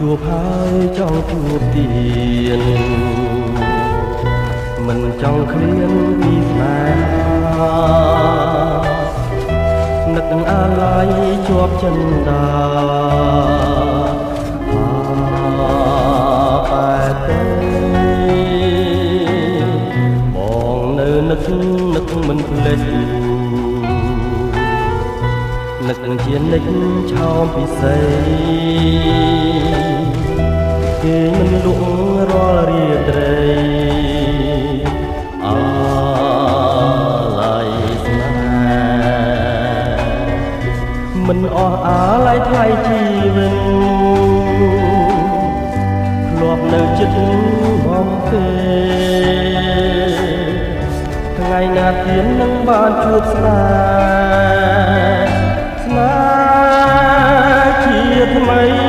ជួបហើយចង់ជួបទៀតមិនចង់ឃ្លានពីស្នេហានឹកអាឡ័យជាប់ចិន្តាបែបទេបងនៅនឹកមិនភ្លេចនឹកជានិចឆោមពិសេសគេមិនលក់រាល់រាត្រីអាឡ័យស្នេហ៍មិនអស់អាឡ័យថ្លៃជីវិតធ្លាប់នៅចិត្តបងទេថ្ងៃណាទៀតនឹងបានជួបស្នេហ៍ជាថ្មី